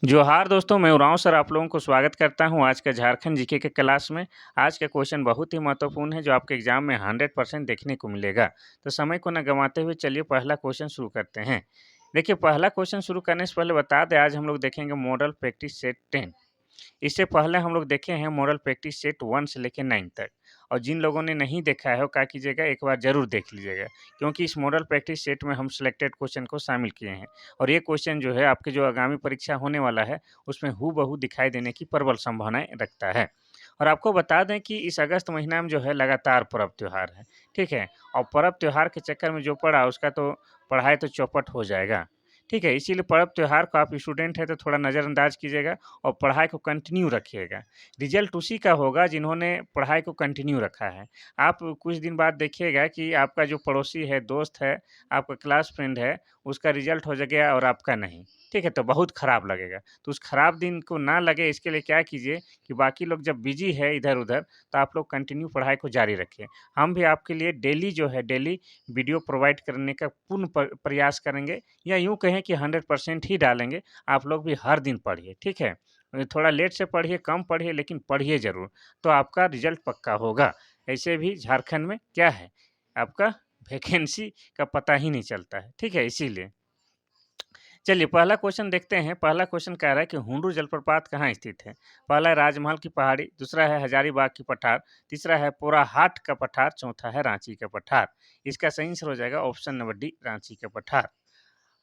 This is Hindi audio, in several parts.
जोहार दोस्तों, मैं उरांव सर आप लोगों को स्वागत करता हूँ आज का झारखंड जीके के क्लास में। आज का क्वेश्चन बहुत ही महत्वपूर्ण है जो आपके एग्जाम में 100% देखने को मिलेगा। तो समय को ना गंवाते हुए चलिए पहला क्वेश्चन शुरू करते हैं। देखिए पहला क्वेश्चन शुरू करने से पहले बता दें आज हम लोग देखेंगे मॉडल प्रैक्टिस सेट 10। इससे पहले हम लोग देखे हैं मॉडल प्रैक्टिस सेट 1 से लेके 9 तक। और जिन लोगों ने नहीं देखा है वो क्या कीजिएगा एक बार ज़रूर देख लीजिएगा, क्योंकि इस मॉडल प्रैक्टिस सेट में हम सिलेक्टेड क्वेश्चन को शामिल किए हैं। और ये क्वेश्चन जो है आपके जो आगामी परीक्षा होने वाला है उसमें हूबहू दिखाई देने की प्रबल संभावनाएँ रखता है। और आपको बता दें कि इस अगस्त महीना में जो है लगातार पर्व त्योहार है, ठीक है? और पर्व त्योहार के चक्कर में जो पड़ा उसका तो पढ़ाई तो चौपट हो जाएगा, ठीक है? इसीलिए पर्व त्योहार को आप स्टूडेंट हैं तो थोड़ा नज़रअंदाज कीजिएगा और पढ़ाई को कंटिन्यू रखिएगा। रिजल्ट उसी का होगा जिन्होंने पढ़ाई को कंटिन्यू रखा है। आप कुछ दिन बाद देखिएगा कि आपका जो पड़ोसी है, दोस्त है, आपका क्लास फ्रेंड है, उसका रिजल्ट हो गया और आपका नहीं, ठीक है? तो बहुत खराब लगेगा। तो उस खराब दिन को ना लगे इसके लिए क्या कीजिए कि बाकी लोग जब बिज़ी है इधर-उधर तो आप लोग कंटिन्यू पढ़ाई को जारी रखिए। हम भी आपके लिए डेली जो है डेली वीडियो प्रोवाइड करने का पूर्ण प्रयास करेंगे, या यूँ कहें कि 100% ही डालेंगे। आप लोग भी हर दिन पढ़िए, ठीक है? थोड़ा लेट से पढ़िए, कम पढ़िए लेकिन पढ़िए ज़रूर, तो आपका रिज़ल्ट पक्का होगा। ऐसे भी झारखंड में क्या है, आपका वैकेंसी का पता ही नहीं चलता है, ठीक है? इसीलिए। चलिए पहला क्वेश्चन देखते हैं। पहला क्वेश्चन कह रहा है कि हुंडू जलप्रपात कहाँ स्थित है? पहला है राजमहल की पहाड़ी, दूसरा है हजारीबाग की पठार, तीसरा है पोराहाट का पठार, चौथा है रांची का पठार। इसका सही आंसर हो जाएगा ऑप्शन नंबर डी, रांची का पठार।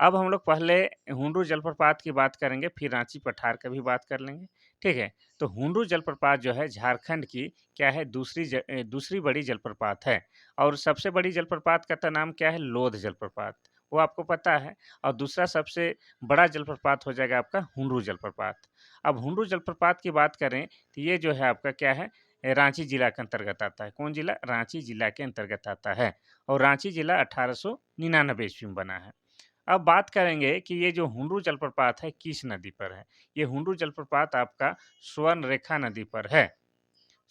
अब हम लोग पहले हुंडू जलप्रपात की बात करेंगे, फिर रांची पठार का भी बात कर लेंगे, ठीक है? तो हुंडू जलप्रपात जो है झारखंड की क्या है, दूसरी बड़ी जलप्रपात है। और सबसे बड़ी जलप्रपात का तो नाम क्या है, लोध जलप्रपात, वो आपको पता है। और दूसरा सबसे बड़ा जलप्रपात हो जाएगा आपका हुंडू जलप्रपात। अब हुंडू जलप्रपात की बात करें तो ये जो है आपका क्या है, रांची जिला के अंतर्गत आता है। कौन जिला? रांची जिला के अंतर्गत आता है। और रांची जिला 1899 ईस्वी में बना है। अब बात करेंगे कि ये जो हुंडू जलप्रपात है किस नदी पर है। ये हुंडू जलप्रपात आपका स्वर्णरेखा नदी पर है,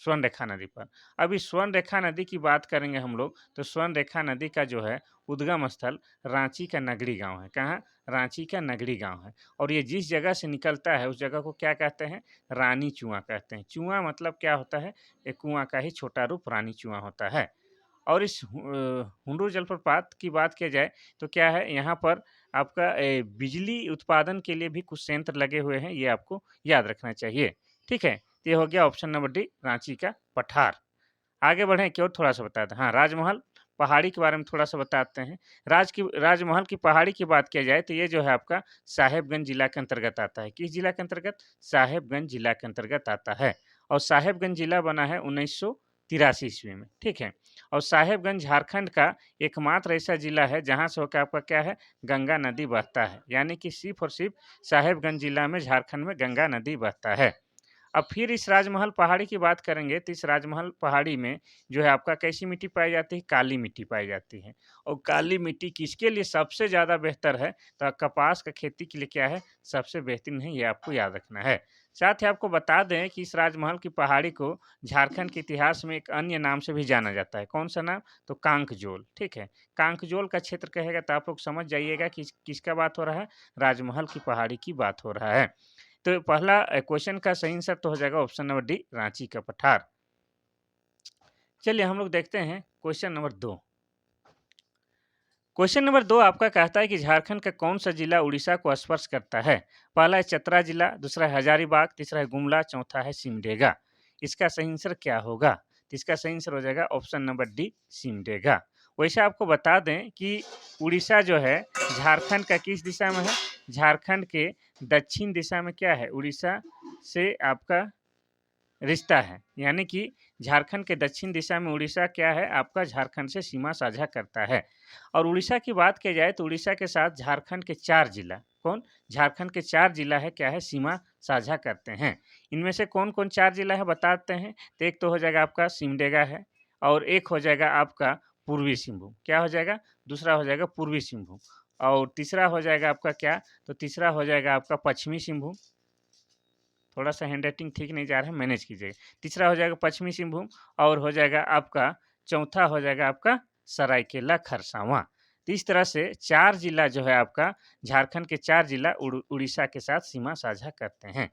स्वर्णरेखा नदी पर। अब इस स्वर्णरेखा नदी की बात करेंगे हम लोग तो स्वर्णरेखा नदी का जो है उद्गम स्थल रांची का नगरी गांव है। कहाँ? रांची का नगरी गांव है। और ये जिस जगह से निकलता है उस जगह को क्या कहते हैं? रानी चुआ कहते हैं। चुआ मतलब क्या होता है? एक कुआं का ही छोटा रूप रानी चुआ होता है। और इस हुंडू जलप्रपात की बात किया जाए तो क्या है, यहाँ पर आपका बिजली उत्पादन के लिए भी कुछ संयंत्र लगे हुए हैं, ये आपको याद रखना चाहिए, ठीक है? तो ये हो गया ऑप्शन नंबर डी, रांची का पठार। आगे बढ़ें कि और थोड़ा-सा बता दें। हाँ, राजमहल पहाड़ी के बारे में थोड़ा-सा बताते हैं। राजमहल की पहाड़ी की बात किया जाए तो ये जो है आपका साहेबगंज जिला के अंतर्गत आता है। किस जिला के अंतर्गत? साहेबगंज जिला के अंतर्गत आता है। और साहेबगंज जिला बना है 1983 ईस्वी में, ठीक है? और साहेबगंज झारखंड का एकमात्र ऐसा जिला है जहाँ से होकर आपका क्या है, गंगा नदी बहता है। यानी कि सिर्फ़ और सिर्फ़ साहेबगंज जिला में झारखंड में गंगा नदी बहता है। अब फिर इस राजमहल पहाड़ी की बात करेंगे तो इस राजमहल पहाड़ी में जो है आपका कैसी मिट्टी पाई जाती है? काली मिट्टी पाई जाती है। और काली मिट्टी किसके लिए सबसे ज़्यादा बेहतर है? तो कपास का खेती के लिए क्या है? सबसे बेहतरीन है, ये आपको याद रखना है। साथ ही आपको बता दें कि इस राजमहल की पहाड़ी को झारखंड के इतिहास में एक अन्य नाम से भी जाना जाता है। कौन-सा नाम? तो कांकजोल, ठीक है? कांकजोल का क्षेत्र कहेगा तो आप लोग समझ जाइएगा कि किसका बात हो रहा है? राजमहल की पहाड़ी की बात हो रहा है। तो पहला क्वेश्चन का सही आंसर तो हो जाएगा ऑप्शन नंबर डी, रांची का पठार। चलिए हम लोग देखते हैं क्वेश्चन नंबर 2। क्वेश्चन नंबर 2 आपका कहता है कि झारखंड का कौन-सा जिला उड़ीसा को स्पर्श करता है? पहला है चतरा जिला, दूसरा है हजारीबाग, तीसरा है गुमला, चौथा है सिमडेगा। इसका सही आंसर क्या होगा? तो इसका सही आंसर हो जाएगा ऑप्शन नंबर डी, सिमडेगा। वैसे आपको बता दें कि उड़ीसा जो है झारखंड का किस दिशा में है? झारखंड के दक्षिण दिशा में क्या है? उड़ीसा से आपका रिश्ता है। यानी कि झारखंड के दक्षिण दिशा में उड़ीसा क्या है, आपका झारखंड से सीमा साझा करता है। और उड़ीसा की बात की जाए तो उड़ीसा के साथ झारखंड के 4 जिला, कौन? झारखंड के 4 जिला है क्या है, सीमा साझा करते हैं। इनमें से कौन-कौन 4 जिला है बताते हैं। तो एक तो हो जाएगा आपका सिमडेगा है, और एक हो जाएगा आपका पूर्वी सिंहभूम। क्या हो जाएगा? दूसरा हो जाएगा पूर्वी सिंहभूम। और तीसरा हो जाएगा आपका क्या? तो तीसरा हो जाएगा आपका पश्चिमी सिंहभूम। थोड़ा-सा हैंडराइटिंग ठीक नहीं जा रहा है, मैनेज कीजिएगा। तीसरा हो जाएगा पश्चिमी सिंहभूम, और हो जाएगा आपका चौथा हो जाएगा आपका सरायकेला खरसावां। तो इस तरह से 4 जिला जो है आपका झारखंड के 4 जिला उड़ीसा के साथ सीमा साझा करते हैं।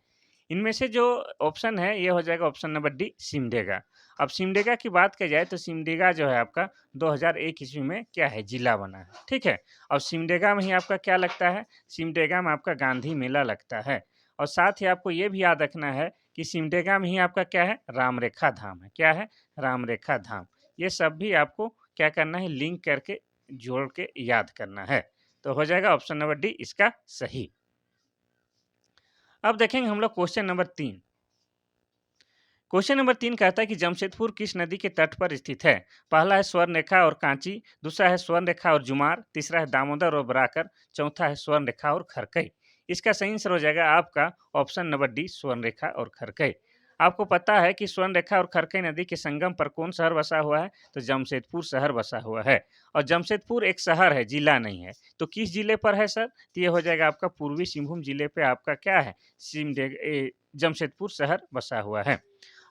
इनमें से जो ऑप्शन है ये हो जाएगा ऑप्शन नंबर डी सिमडेगा। अब सिमडेगा की बात की जाए तो सिमडेगा जो है आपका 2001 ईस्वी में क्या है जिला बना है, ठीक है? और सिमडेगा में ही आपका क्या लगता है, सिमडेगा में आपका गांधी मेला लगता है। और साथ ही आपको ये भी याद रखना है कि सिमडेगा में ही आपका क्या है रामरेखा धाम है। क्या है? रामरेखा धाम। ये सब भी आपको क्या करना है लिंक करके जोड़ के याद करना है। तो हो जाएगा ऑप्शन नंबर डी इसका सही। अब देखेंगे हम लोग क्वेश्चन नंबर 3। क्वेश्चन नंबर 3 कहता है कि जमशेदपुर किस नदी के तट पर स्थित है? पहला है स्वर्णरेखा और कांची, दूसरा है स्वर्णरेखा और जुमार, तीसरा है दामोदर और बराकर, चौथा है स्वर्णरेखा और खरकई। इसका सही आंसर हो जाएगा आपका ऑप्शन नंबर डी स्वर्णरेखा और खरकई। आपको पता है कि स्वर्णरेखा और खरकई नदी के संगम पर कौन शहर बसा हुआ है? तो जमशेदपुर शहर बसा हुआ है। और जमशेदपुर एक शहर है, जिला नहीं है। तो किस जिले पर है सर? तो ये हो जाएगा आपका पूर्वी सिंहभूम जिले पे आपका क्या है जमशेदपुर शहर बसा हुआ है।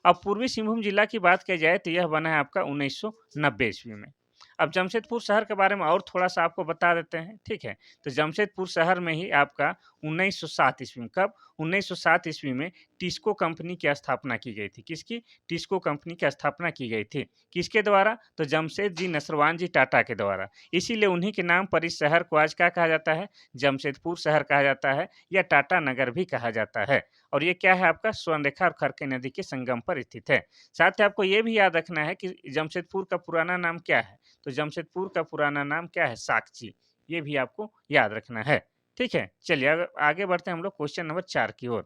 अब पूर्वी सिंहभूम जिला की बात की जाए तो यह बना है आपका 1990 ईस्वी में। अब जमशेदपुर शहर के बारे में और थोड़ा-सा आपको बता देते हैं, ठीक है? तो जमशेदपुर शहर में ही आपका 1907 ईस्वी में कब? 1907 ईस्वी में टिस्को कंपनी की स्थापना की गई थी। किसकी? टिस्को कंपनी की स्थापना की गई थी। किसके द्वारा? तो जमशेद नसरवान जी टाटा के द्वारा। इसीलिए उन्हीं के नाम पर इस शहर को आज क्या कहा जाता है? जमशेदपुर शहर कहा जाता है या टाटा नगर भी कहा जाता है। और ये क्या है आपका स्वर्णरेखा और खरकई नदी के संगम पर स्थित है। साथ ही आपको ये भी याद रखना है कि जमशेदपुर का पुराना नाम क्या है? तो जमशेदपुर का पुराना नाम क्या है? साकची। ये भी आपको याद रखना है। ठीक है? चलिए आगे बढ़ते हैं हम लोग क्वेश्चन नंबर 4 की ओर।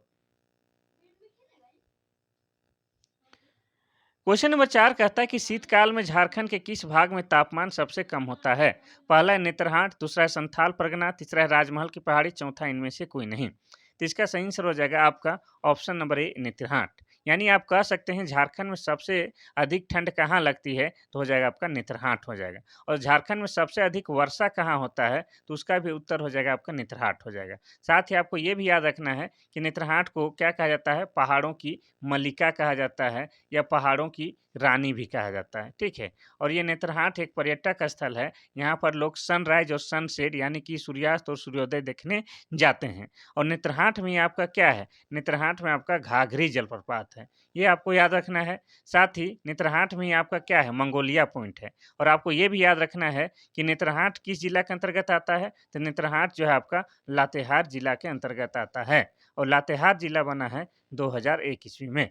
क्वेश्चन नंबर 4 कहता है कि शीतकाल में झारखंड के किस भाग में तापमान सबसे कम होता है? पहला है नेतरहाट, दूसरा है संथाल परगना, तीसरा है राजमहल की पहाड़ी, चौथा इनमें से कोई नहीं। तो इसका सही आंसर हो जाएगा आपका ऑप्शन नंबर ए नेतरहाट। यानी आप कह सकते हैं झारखंड में सबसे अधिक ठंड कहाँ लगती है? तो हो जाएगा आपका नेतरहाट हो जाएगा। और झारखंड में सबसे अधिक वर्षा कहाँ होता है? तो उसका भी उत्तर हो जाएगा आपका नेतरहाट हो जाएगा। साथ ही आपको ये भी याद रखना है कि नेतरहाट को क्या कहा जाता है? पहाड़ों की मल्लिका कहा जाता है या पहाड़ों की रानी भी कहा जाता है, ठीक है? और ये नेतरहाट एक पर्यटक स्थल है। यहाँ पर लोग सनराइज और सनसेट यानी कि सूर्यास्त और सूर्योदय देखने जाते हैं। और नेतरहाट में आपका क्या है? नेतरहाट में आपका घाघरी जलप्रपात है। ये आपको याद रखना है। साथ ही नेतरहाट में ही आपका क्या है? मंगोलिया पॉइंट है। और आपको ये भी याद रखना है कि नेतरहाट किस जिला के अंतर्गत आता है? तो नेतरहाट जो है आपका लातेहार जिला के अंतर्गत आता है। और लातेहार जिला बना है 2001 ईस्वी में।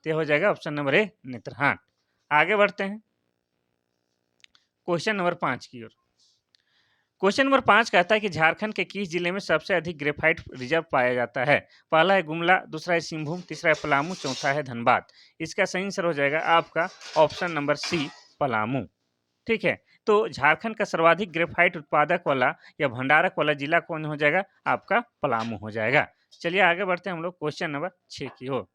तो ये हो जाएगा ऑप्शन नंबर ए नेतरहाट। आगे बढ़ते हैं क्वेश्चन नंबर 5 की ओर। क्वेश्चन नंबर 5 कहता है कि झारखंड के किस जिले में सबसे अधिक ग्रेफाइट रिजर्व पाया जाता है? पहला है गुमला, दूसरा है सिंहभूम, तीसरा है पलामू, चौथा है धनबाद। इसका सही आंसर हो जाएगा आपका ऑप्शन नंबर सी पलामू। ठीक है? तो झारखंड का सर्वाधिक ग्रेफाइट उत्पादक वाला या भंडारक वाला जिला कौन हो जाएगा? आपका पलामू हो जाएगा। चलिए आगे बढ़ते हैं हम लोग क्वेश्चन नंबर 6 की ओर।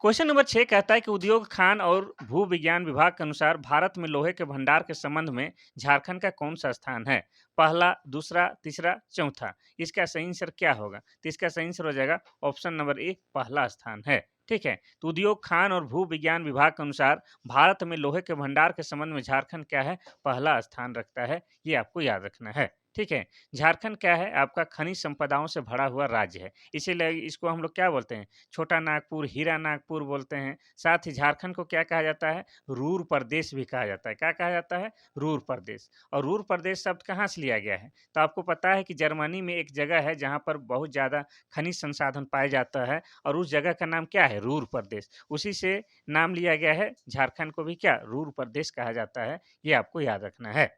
क्वेश्चन नंबर 6 कहता है कि उद्योग खान और भू विज्ञान विभाग के अनुसार भारत में लोहे के भंडार के संबंध में झारखंड का कौन सा स्थान है? पहला, दूसरा, तीसरा, चौथा। इसका सही आंसर क्या होगा? तो इसका सही आंसर हो जाएगा ऑप्शन नंबर ए पहला स्थान है। ठीक है? तो उद्योग खान और भू विज्ञान विभाग के अनुसार भारत में लोहे के भंडार के संबंध में झारखंड क्या है? पहला स्थान रखता है। ये आपको याद रखना है। ठीक है? झारखंड क्या है? आपका खनिज संपदाओं से भरा हुआ राज्य है। इसीलिए इसको हम लोग क्या बोलते हैं? छोटा नागपुर, हीरा नागपुर बोलते हैं। साथ ही झारखंड को क्या कहा जाता है? रूर प्रदेश भी कहा जाता है। क्या कहा जाता है? रूर प्रदेश। और रूर प्रदेश शब्द कहाँ से लिया गया है? तो आपको पता है कि जर्मनी में एक जगह है जहाँ पर बहुत ज़्यादा खनिज संसाधन पाया जाता है और उस जगह का नाम क्या है? रूर प्रदेश। उसी से नाम लिया गया है। झारखंड को भी क्या? रूर प्रदेश कहा जाता है। ये आपको याद रखना है।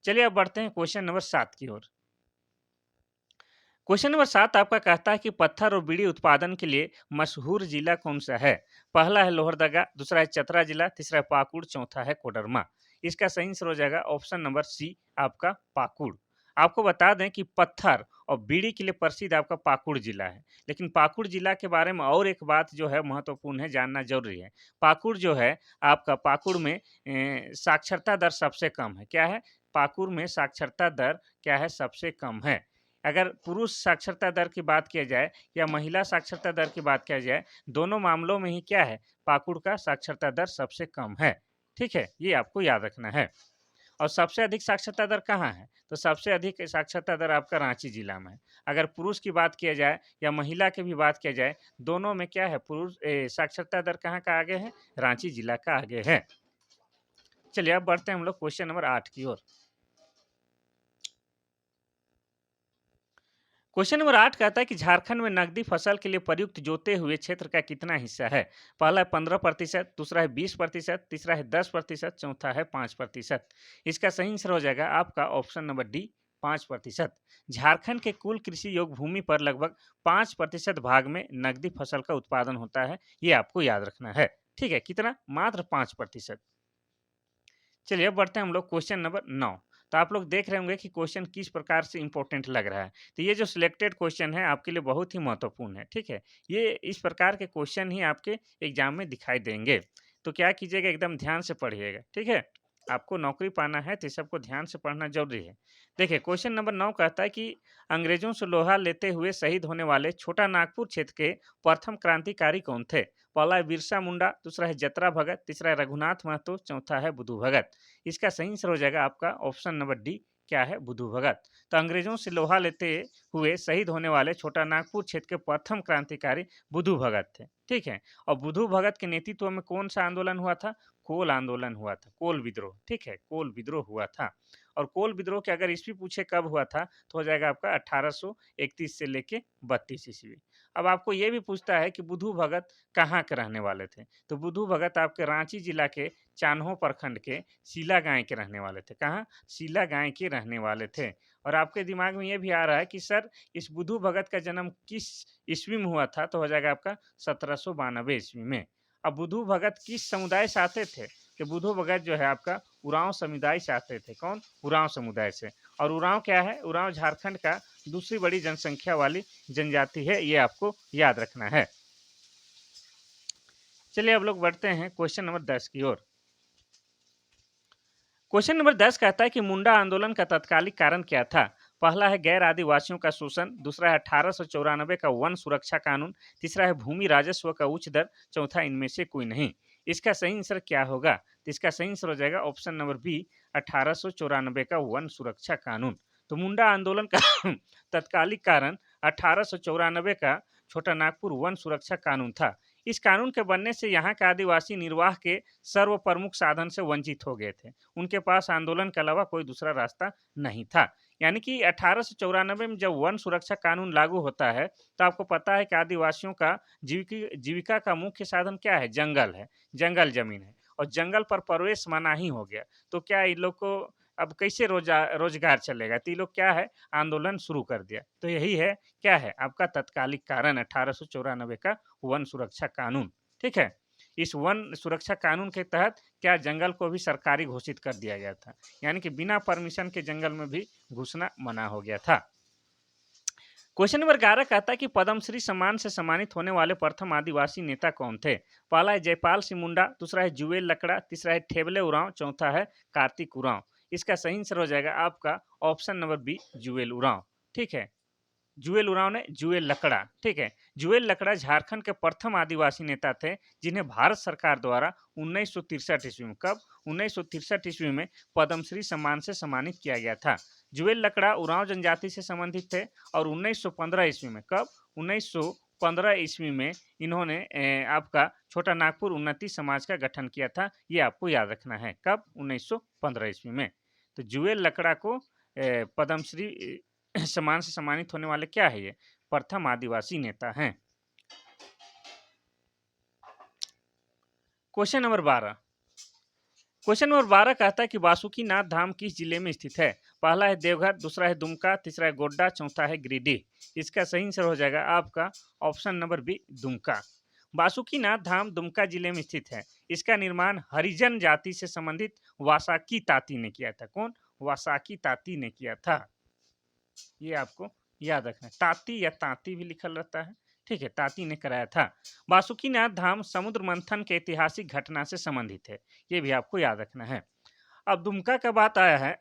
चलिए अब बढ़ते हैं क्वेश्चन नंबर 7 की ओर। क्वेश्चन नंबर 7 आपका कहता है कि पत्थर और बीड़ी उत्पादन के लिए मशहूर जिला कौन सा है? पहला है लोहरदगा, दूसरा है चतरा जिला, तीसरा है पाकुड़, चौथा है कोडरमा। इसका सही आंसर हो जाएगा ऑप्शन नंबर सी आपका पाकुड़। आपको बता दें कि पत्थर और बीड़ी के लिए प्रसिद्ध आपका पाकुड़ जिला है। लेकिन पाकुड़ जिला के बारे में और एक बात जो है महत्वपूर्ण है, जानना जरूरी है। पाकुड़ जो है आपका पाकुड़ में साक्षरता दर सबसे कम है। क्या है? पाकुड़ में साक्षरता दर क्या है? सबसे कम है। अगर पुरुष साक्षरता दर की बात किया जाए या महिला साक्षरता दर की बात किया जाए, दोनों मामलों में ही क्या है, पाकुड़ का साक्षरता दर सबसे कम है। ठीक है, ये आपको याद रखना है। और सबसे अधिक साक्षरता दर कहाँ है? तो सबसे अधिक साक्षरता दर आपका रांची जिला में है। अगर पुरुष की बात किया जाए या महिला की भी बात किया जाए, दोनों में क्या है, साक्षरता दर कहाँ का आगे है? रांची जिला का आगे है। चलिए अब बढ़ते हैं हम लोग क्वेश्चन नंबर 8 की ओर। क्वेश्चन नंबर 8 कहता है कि झारखंड में नकदी फसल के लिए प्रयुक्त जोते हुए क्षेत्र का कितना हिस्सा है? पहला है 15%, दूसरा है 20%, तीसरा है 10%, चौथा है 5%। इसका सही आंसर हो जाएगा आपका ऑप्शन नंबर डी, 5%। झारखंड के कुल कृषि योग्य भूमि पर लगभग 5% भाग में नकदी फसल का उत्पादन होता है, ये आपको याद रखना है। ठीक है, कितना? मात्र 5%। चलिए अब बढ़ते हैं हम लोग क्वेश्चन नंबर 9। तो आप लोग देख रहे होंगे कि क्वेश्चन किस प्रकार से इंपॉर्टेंट लग रहा है। तो ये जो सिलेक्टेड क्वेश्चन है आपके लिए बहुत ही महत्वपूर्ण है। ठीक है, ये इस प्रकार के क्वेश्चन ही आपके एग्जाम में दिखाई देंगे। तो क्या कीजिएगा, एकदम ध्यान से पढ़िएगा। ठीक है, आपको नौकरी पाना है तो सबको ध्यान से पढ़ना जरूरी है। देखिए क्वेश्चन नंबर 9 कहता है कि अंग्रेजों से लोहा लेते हुए शहीद होने वाले छोटा नागपुर क्षेत्र के प्रथम क्रांतिकारी कौन थे? पहला है बिरसा मुंडा, दूसरा है जतरा भगत, तीसरा है रघुनाथ महतो, चौथा है बुधू भगत। इसका सही आंसर हो जाएगा आपका ऑप्शन नंबर डी, क्या है? बुधू भगत। तो अंग्रेजों से लोहा लेते हुए शहीद होने वाले छोटा नागपुर क्षेत्र के प्रथम क्रांतिकारी बुधू भगत थे। ठीक है, और बुधू भगत के नेतृत्व में कौन सा आंदोलन हुआ था? कोल आंदोलन हुआ था, कोल विद्रोह। ठीक है, कोल विद्रोह हुआ था। और कोल विद्रोह के अगर ईस्वी पूछे कब हुआ था, तो हो जाएगा आपका 1831 से लेके 32 ईस्वी। अब आपको ये भी पूछता है कि बुधू भगत कहाँ के रहने वाले थे? तो बुधू भगत आपके रांची जिला के चान्हो प्रखंड के सीला गांव के रहने वाले थे। कहाँ? सीला गांव के रहने वाले थे। और आपके दिमाग में ये भी आ रहा है कि सर इस बुधू भगत का जन्म किस ईस्वी में हुआ था? तो हो जाएगा आपका 1792 ईस्वी में। अब बुधू भगत किस समुदाय से आते थे? कि बुधू भगत जो है आपका उरांव समुदाय से आते थे। कौन? उरांव समुदाय से। और उरांव क्या है? उरांव झारखंड का दूसरी बड़ी जनसंख्या वाली जनजाति है, ये आपको याद रखना है। चलिए अब लोग बढ़ते हैं क्वेश्चन नंबर 10 की ओर। क्वेश्चन नंबर 10 कहता है कि मुंडा आंदोलन का तत्कालिक कारण क्या था? पहला है गैर आदिवासियों का शोषण, दूसरा है 1894 का वन सुरक्षा कानून, तीसरा है भूमि राजस्व का उच्च दर, चौथा इनमें से कोई नहीं। इसका सही आंसर क्या होगा? तो इसका सही आंसर हो जाएगा ऑप्शन नंबर बी, 1894 का वन सुरक्षा कानून। तो मुंडा आंदोलन का तत्कालिक कारण 1894 का छोटा नागपुर वन सुरक्षा कानून था। इस कानून के बनने से यहाँ के आदिवासी निर्वाह के सर्व प्रमुख साधन से वंचित हो गए थे। उनके पास आंदोलन के अलावा कोई दूसरा रास्ता नहीं था। यानी कि 1894 में जब वन सुरक्षा कानून लागू होता है, तो आपको पता है कि आदिवासियों का जीविका का मुख्य साधन क्या है? जंगल है, जंगल जमीन है। और जंगल पर प्रवेश मना ही हो गया। तो क्या इन लोग को अब कैसे रोजगार चलेगा? तो ये लोग क्या है, आंदोलन शुरू कर दिया। तो यही है, क्या है आपका तत्कालिक कारण 1894 का वन सुरक्षा कानून। ठीक है, इस वन सुरक्षा कानून के तहत क्या जंगल को भी सरकारी घोषित कर दिया गया था। यानी कि बिना परमिशन के जंगल में भी घुसना मना हो गया था। क्वेश्चन नंबर 11 कहता है कि पद्मश्री सम्मान से सम्मानित होने वाले प्रथम आदिवासी नेता कौन थे? पहला है जयपाल सिंह मुंडा, दूसरा है जुएल लकड़ा, तीसरा है ठेबले उरांव, चौथा है कार्तिक उरांव। इसका सही आंसर हो जाएगा आपका ऑप्शन नंबर बी, जुएल उरांव। ठीक है, जुएल उरांव ने जुएल लकड़ा। ठीक है, जुएल लकड़ा झारखंड के प्रथम आदिवासी नेता थे, जिन्हें भारत सरकार द्वारा 1963 ईस्वी में, कब? 1963 ईस्वी में पद्मश्री सम्मान से सम्मानित किया गया था। जुएल लकड़ा उरांव जनजाति से संबंधित थे और 1915 ईस्वी में, कब? 1915 ईस्वी में इन्होंने आपका छोटा नागपुर उन्नति समाज का गठन किया था। ये आपको याद रखना है, कब? 1915 ईस्वी में। तो जुएल लकड़ा को पद्मश्री सम्मान से सम्मानित होने वाले क्या है? ये प्रथम आदिवासी नेता हैं। Question number 12। क्वेश्चन नंबर 12 कहता है कि वासुकी नाथ धाम किस जिले में स्थित है? पहला है देवघर, दूसरा है दुमका, तीसरा है गोड्डा, चौथा है गिरिडीह। इसका सही आंसर हो जाएगा आपका option number B, Dumka. Basukinath Dham Dumka जिले में स्थित है। इसका निर्माण हरिजन जाति से संबंधित वासाकी ताती ने किया था। कौन? वासाकी ताती ने किया था। ये आपको याद रखना है। ताती या तांती भी लिखल रहता है। ठीक है, ताती ने कराया था। वासुकीनाथ धाम समुद्र मंथन के ऐतिहासिक घटना से संबंधित है। ये भी आपको याद रखना है। अब दुमका का बात आया है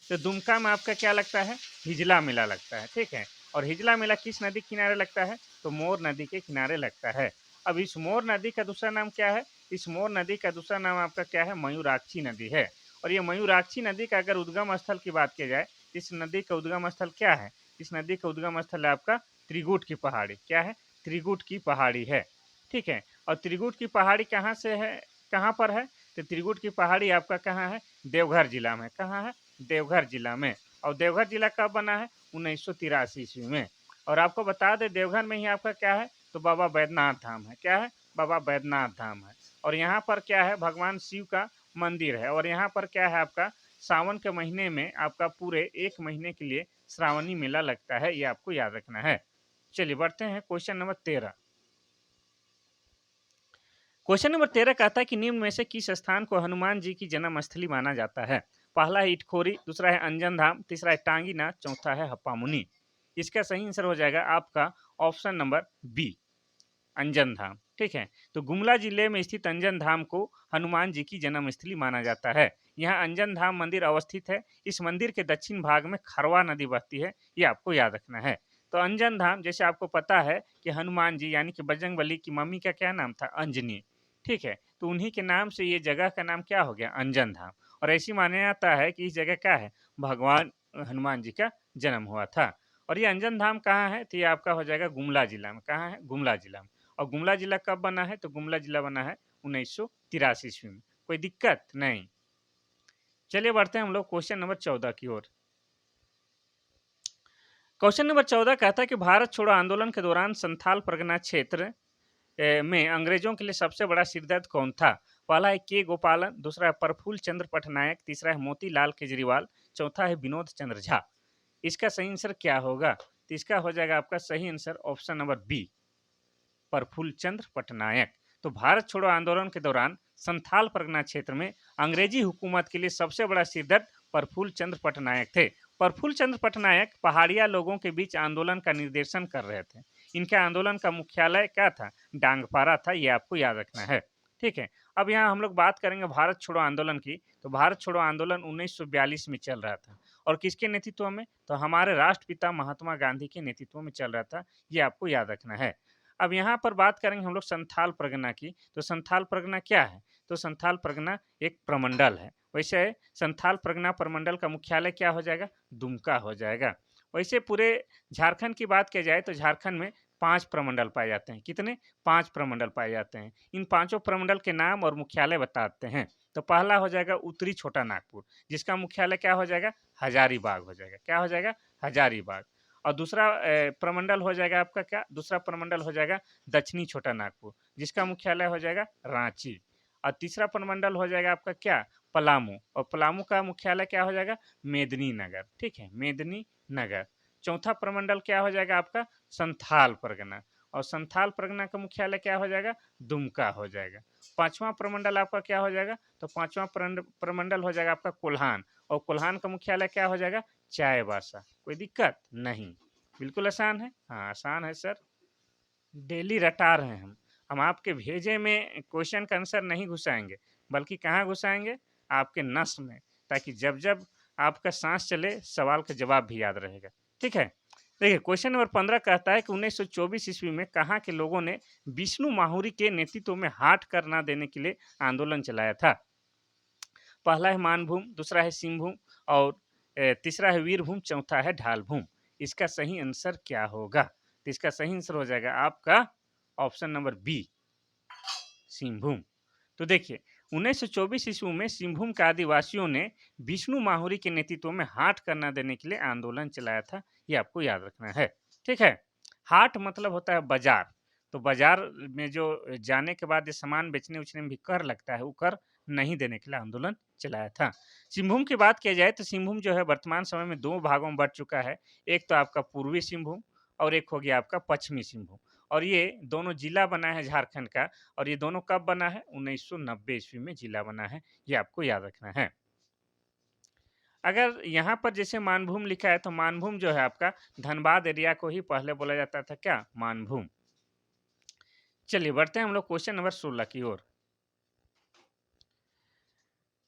तो दुमका में आपका क्या लगता है? हिजला मेला लगता है, ठीक है। और हिजला मेला किस नदी के किनारे लगता है? तो मोर नदी के किनारे लगता है। अब इस मोर नदी का दूसरा नाम क्या है? इस मोर नदी का दूसरा नाम आपका क्या है? मयूराक्षी नदी है। और ये मयूराक्षी नदी का अगर उद्गम स्थल की बात की जाए, इस नदी का उद्गम स्थल क्या है? इस नदी का उद्गम स्थल है आपका त्रिकुट की पहाड़ी। क्या है? त्रिकुट की पहाड़ी है, ठीक है। और त्रिकुट की पहाड़ी कहाँ से है, कहाँ पर है? तो त्रिकुट की पहाड़ी आपका कहाँ है? देवघर जिला में। कहाँ है? देवघर जिला में। और देवघर जिला कब बना है? 1983 ईस्वी में। और आपको बता दें देवघर में ही आपका क्या है? तो बाबा बैद्यनाथ धाम है। क्या है? बाबा बैद्यनाथ धाम है। और यहाँ पर क्या है? भगवान शिव का मंदिर है। और यहाँ पर क्या है आपका? सावन के महीने में आपका पूरे 1 महीने के लिए श्रावणी मेला लगता है, ये आपको याद रखना है। चलिए बढ़ते हैं क्वेश्चन नंबर 13। क्वेश्चन नंबर 13 कहता है कि निम्न में से किस स्थान को हनुमान जी की जन्म स्थली माना जाता है? पहला है इटखोरी, दूसरा है अंजन धाम, तीसरा है टांगीनाथ, चौथा है हप्पामुनि। इसका सही आंसर हो जाएगा आपका ऑप्शन नंबर बी, अंजन धाम, ठीक है। तो गुमला जिले में स्थित अंजन धाम को हनुमान जी की जन्म स्थली माना जाता है। यहाँ अंजन धाम मंदिर अवस्थित है। इस मंदिर के दक्षिण भाग में खरवा नदी बहती है, ये आपको याद रखना है। तो अंजन धाम, जैसे आपको पता है कि हनुमान जी यानी कि बजरंगबली की मम्मी का क्या नाम था? अंजनी, ठीक है। तो उन्हीं के नाम से ये जगह का नाम क्या हो गया? अंजन धाम। और ऐसी माना जाता है कि इस जगह क्या है? भगवान हनुमान जी का जन्म हुआ था। और ये अंजन धाम कहाँ है? तो ये आपका हो जाएगा गुमला जिला में। कहाँ है? गुमला जिला में। और गुमला जिला कब बना है? तो गुमला जिला बना है 1983 ईस्वी में। कोई दिक्कत नहीं। चलिए बढ़ते हैं हम लोग क्वेश्चन नंबर 14 की ओर। क्वेश्चन नंबर 14 कहता है कि भारत छोड़ो आंदोलन के दौरान संथाल परगना क्षेत्र में अंग्रेजों के लिए सबसे बड़ा सिरदर्द कौन था? पहला है के गोपालन, दूसरा है प्रफुल्ल चंद्र पटनायक, तीसरा है मोतीलाल केजरीवाल, चौथा है विनोद चंद्र झा। इसका सही आंसर क्या होगा? तो इसका हो जाएगा आपका सही answer option number B, Prafulla Chandra Patnaik. तो भारत छोड़ो आंदोलन के दौरान संथाल परगना क्षेत्र में अंग्रेजी हुकूमत के लिए सबसे बड़ा सिरदर्द प्रफुल्ल चंद्र पटनायक थे। प्रफुल्ल चंद्र पटनायक पहाड़िया लोगों के बीच आंदोलन का निर्देशन कर रहे थे। इनके आंदोलन का मुख्यालय क्या था? डांगपारा था, ये आपको याद रखना है, ठीक है। अब यहाँ हम लोग बात करेंगे भारत छोड़ो आंदोलन की। तो भारत छोड़ो आंदोलन 1942 में चल रहा था। और किसके नेतृत्व में? तो हमारे राष्ट्रपिता महात्मा गांधी के नेतृत्व में चल रहा था, ये आपको याद रखना है। अब यहाँ पर बात करेंगे हम लोग संथाल परगना की। तो संथाल परगना क्या है? तो संथाल परगना एक प्रमंडल है। वैसे संथाल परगना प्रमंडल का मुख्यालय क्या हो जाएगा? दुमका हो जाएगा। वैसे पूरे झारखंड की बात की जाए तो झारखंड में 5 प्रमंडल पाए जाते हैं। कितने? 5 प्रमंडल पाए जाते हैं। इन पांचों प्रमंडल के नाम और मुख्यालय बताते हैं। तो पहला हो जाएगा उत्तरी छोटा नागपुर, जिसका मुख्यालय क्या हो जाएगा? हजारीबाग हो जाएगा। क्या हो जाएगा? हजारीबाग। और दूसरा प्रमंडल हो जाएगा आपका क्या? दूसरा प्रमंडल हो जाएगा दक्षिणी छोटा नागपुर, जिसका मुख्यालय हो जाएगा रांची। और तीसरा प्रमंडल हो जाएगा आपका क्या? पलामू। और पलामू का मुख्यालय क्या हो जाएगा? मेदिनी नगर, ठीक है, मेदिनी नगर। चौथा प्रमंडल क्या हो जाएगा आपका? संथाल परगना। और संथाल परगना का मुख्यालय क्या हो जाएगा? दुमका हो जाएगा। पांचवा प्रमंडल आपका क्या हो जाएगा? तो पांचवा प्रमंडल हो जाएगा आपका कोल्हान। और कोल्हान का मुख्यालय क्या हो जाएगा? चाईबासा। कोई दिक्कत नहीं, बिल्कुल आसान है। हाँ आसान है सर, डेली रटा रहे हैं हम आपके भेजे में क्वेश्चन का आंसर नहीं घुसाएंगे, बल्कि कहाँ घुसाएंगे? आपके नस में, ताकि जब जब आपका सांस चले सवाल का जवाब भी याद रहेगा, ठीक है। देखिए क्वेश्चन नंबर 15 कहता है कि 1924 ईस्वी में कहाँ के लोगों ने विष्णु माहुरी के नेतृत्व में हाट कर न देने के लिए आंदोलन चलाया था? पहला है मानभूम, दूसरा है सिंहभूम, और तीसरा है वीरभूम, चौथा है ढालभूम। इसका सही आंसर क्या होगा? तो इसका सही आंसर हो जाएगा आपका ऑप्शन नंबर बी, सिंहभूम। तो देखिए 1924 ईस्वी में सिंहभूम के आदिवासियों ने विष्णु माहुरी के नेतृत्व में हाट करना देने के लिए आंदोलन चलाया था, ये आपको याद रखना है, ठीक है। हाट मतलब होता है बाजार। तो बाजार में जो जाने के बाद ये सामान बेचने उचने में भी कर लगता है, वो कर नहीं देने के लिए आंदोलन चलाया था। सिंहभूम की बात की जाए तो सिंहभूम जो है वर्तमान समय में दो भागों में बढ़ चुका है। एक तो आपका पूर्वी सिंहभूम और एक हो गया आपका पश्चिमी सिंहभूम। और ये दोनों जिला बना है झारखंड का। और ये दोनों कब बना है? 1990 ईस्वी में जिला बना है, ये आपको याद रखना है। अगर यहाँ पर जैसे मानभूम लिखा है तो मानभूम जो है आपका धनबाद एरिया को ही पहले बोला जाता था, क्या? मानभूम। चलिए बढ़ते हैं हम लोग क्वेश्चन नंबर 16 की ओर।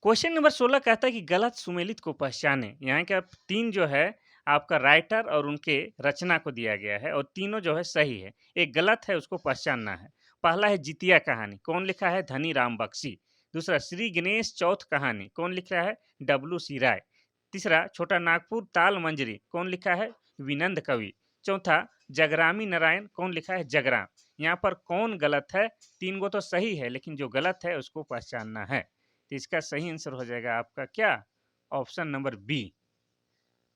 क्वेश्चन नंबर 16 कहता है कि गलत सुमेलित को पहचाने। यहाँ के आप तीन जो है आपका राइटर और उनके रचना को दिया गया है और तीनों जो है सही है। एक गलत है, उसको पहचानना है। पहला है जितिया कहानी, कौन लिखा है? धनी राम बख्शी। दूसरा श्री गणेश चौथ कहानी, कौन लिख रहा है? डब्ल्यू सी राय। तीसरा छोटा नागपुर ताल मंजरी, कौन लिखा है? विनंद कवि। चौथा जगरामी नारायण, कौन लिखा है? जगराम। यहाँ पर कौन गलत है? तीन गो तो सही है, लेकिन जो गलत है उसको पहचानना है। तो इसका सही आंसर हो जाएगा आपका क्या? Option number B.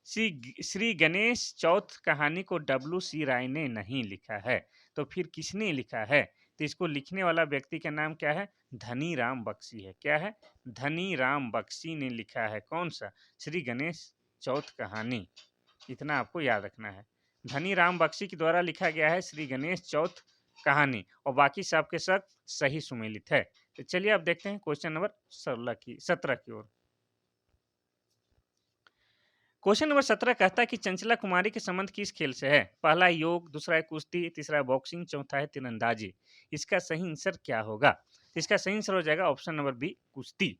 Shri Ganesh Chauth कहानी को डब्ल्यू सी राय ने नहीं लिखा है। तो फिर किसने लिखा है? तो इसको लिखने वाला व्यक्ति का नाम क्या है? धनी राम बख्शी है। क्या है? धनी राम बख्शी ने लिखा है। कौन सा? श्री गणेश चौथ कहानी। इतना आपको याद रखना है। धनी राम बख्शी के द्वारा लिखा गया है श्री गणेश चौथ कहानी, और बाकी सब के सब सही सुमेलित है। तो चलिए अब देखते हैं क्वेश्चन नंबर 17 की ओर। क्वेश्चन नंबर 17 कहता है कि चंचला कुमारी के संबंध किस खेल से है? पहला है योग, दूसरा है कुश्ती, तीसरा है बॉक्सिंग, चौथा है तीरंदाजी। इसका सही आंसर क्या होगा? इसका सही आंसर हो जाएगा ऑप्शन नंबर बी, कुश्ती।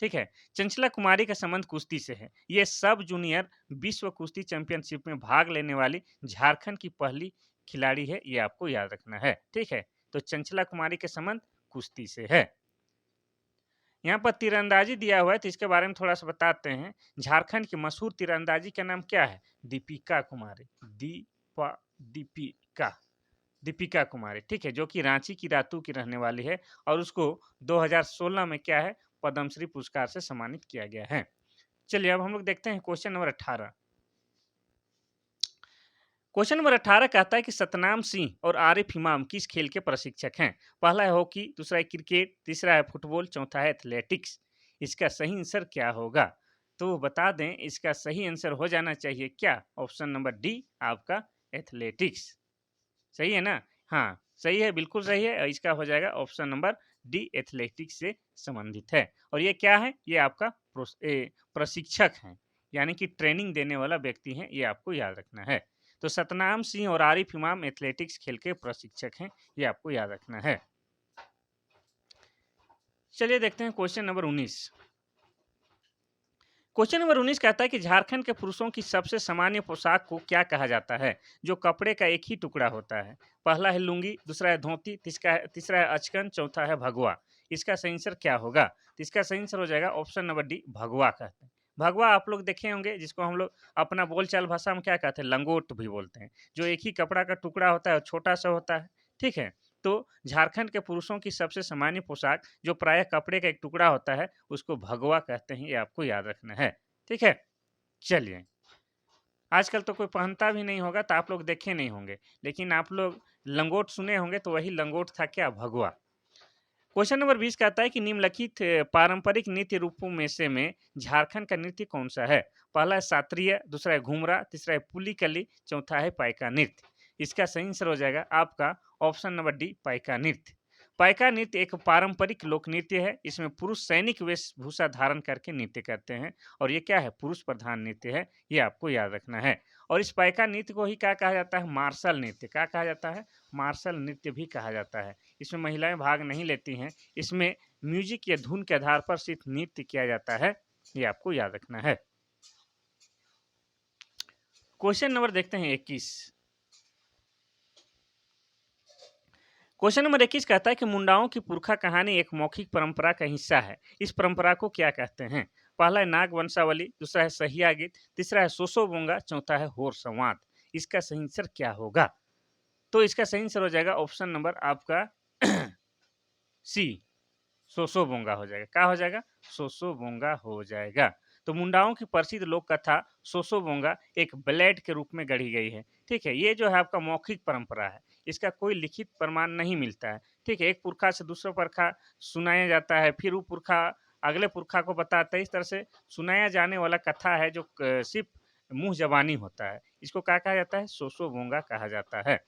ठीक है, चंचला कुमारी का संबंध कुश्ती से है। ये सब जूनियर विश्व कुश्ती चैंपियनशिप में भाग लेने वाली झारखंड की पहली खिलाड़ी है, ये आपको याद रखना है। ठीक है, तो चंचला कुमारी के संबंध कुश्ती से है। यहाँ पर तीरंदाजी दिया हुआ है, तो इसके बारे में थोड़ा सा बताते हैं। झारखंड की मशहूर तीरंदाजी का नाम क्या है? दीपिका कुमारी। दीपिका दीपिका कुमारी, ठीक है, जो कि रांची की रातू की रहने वाली है, और उसको 2016 में क्या है? पद्मश्री पुरस्कार से सम्मानित किया गया है। चलिए अब हम लोग देखते हैं क्वेश्चन नंबर 18। क्वेश्चन नंबर 18 कहता है कि सतनाम सिंह और आरिफ इमाम किस खेल के प्रशिक्षक हैं? पहला है हॉकी, दूसरा है क्रिकेट, तीसरा है फुटबॉल, चौथा है एथलेटिक्स। इसका सही आंसर क्या होगा? तो बता दें, इसका सही आंसर हो जाना चाहिए क्या? ऑप्शन नंबर डी, आपका एथलेटिक्स। सही है ना? हाँ, सही है, बिल्कुल सही है। इसका हो जाएगा ऑप्शन नंबर डी, एथलेटिक्स से संबंधित है। और ये क्या है? ये आपका प्रशिक्षक है, यानी कि ट्रेनिंग देने वाला व्यक्ति है, ये आपको याद रखना है। तो सतनाम सिंह और आरिफ इमाम एथलेटिक्स खेल के प्रशिक्षक हैं, ये आपको याद रखना है। चलिए देखते हैं क्वेश्चन नंबर 19। क्वेश्चन नंबर 19 कहता है कि झारखंड के पुरुषों की सबसे सामान्य पोशाक को क्या कहा जाता है, जो कपड़े का एक ही टुकड़ा होता है? पहला है लुंगी, दूसरा है धोती, तीसरा है अचकन, चौथा है भगवा। इसका सही आंसर क्या होगा? तो इसका सही आंसर हो जाएगा ऑप्शन नंबर डी, भगवा कहते हैं। भगवा आप लोग देखे होंगे, जिसको हम लोग अपना बोलचाल भाषा में क्या कहते हैं? लंगोट भी बोलते हैं। जो एक ही कपड़ा का टुकड़ा होता है, छोटा सा होता है। ठीक है, तो झारखंड के पुरुषों की सबसे सामान्य पोशाक, जो प्रायः कपड़े का एक टुकड़ा होता है, उसको भगवा कहते हैं, ये आपको याद रखना है। ठीक है, चलिए। आजकल तो कोई पहनता भी नहीं होगा, तो आप लोग देखे नहीं होंगे, लेकिन आप लोग लंगोट सुने होंगे, तो वही लंगोट था क्या? भगवा। क्वेश्चन नंबर 20 कहता है कि निम्नलिखित पारंपरिक नृत्य रूपों में से में झारखंड का नृत्य कौन सा है? पहला है शास्त्रीय, दूसरा है घुमरा, तीसरा है पुलिकली, चौथा है पाइका नृत्य। इसका सही आंसर हो जाएगा आपका ऑप्शन नंबर डी, पाइका नृत्य। पाइका नृत्य एक पारंपरिक लोक नृत्य है। इसमें पुरुष सैनिक वेशभूषा धारण करके नृत्य करते हैं, और ये क्या है? पुरुष प्रधान नृत्य है, ये आपको याद रखना है। और इस पाइका नृत्य को ही क्या कहा जाता है? मार्शल नृत्य। क्या कहा जाता है? मार्शल नृत्य भी कहा जाता है। इसमें महिलाएं भाग नहीं लेती हैं। इसमें म्यूजिक या धुन के आधार पर सिर्फ नृत्य किया जाता है, ये आपको याद रखना है। क्वेश्चन नंबर देखते हैं 21। क्वेश्चन नंबर 21 कहता है कि मुंडाओं की पुरखा कहानी एक मौखिक परंपरा का हिस्सा है। इस परंपरा को क्या कहते हैं? पहला है नाग वंशावली, दूसरा है सहिया गीत, तीसरा है सोसो बोंगा, चौथा है होर संवाद। इसका सही आंसर क्या होगा? तो इसका सही आंसर हो जाएगा ऑप्शन नंबर आपका सी, सोसो बोंगा हो जाएगा। क्या हो जाएगा? सोसो बोंगा हो जाएगा। तो मुंडाओं की प्रसिद्ध लोक कथा सोसो बोंगा एक बैलेड के रूप में गढ़ी गई है। ठीक है, ये जो है आपका मौखिक परंपरा है, इसका कोई लिखित प्रमाण नहीं मिलता है। ठीक है, एक पुरखा से दूसरा पुरखा सुनाया जाता है, फिर वो पुरखा अगले पुरखा को बताता है। इस तरह से सुनाया जाने वाला कथा है, जो सिर्फ मुंह जबानी होता है। इसको क्या कहा जाता है? सोसो बोंगा कहा जाता है।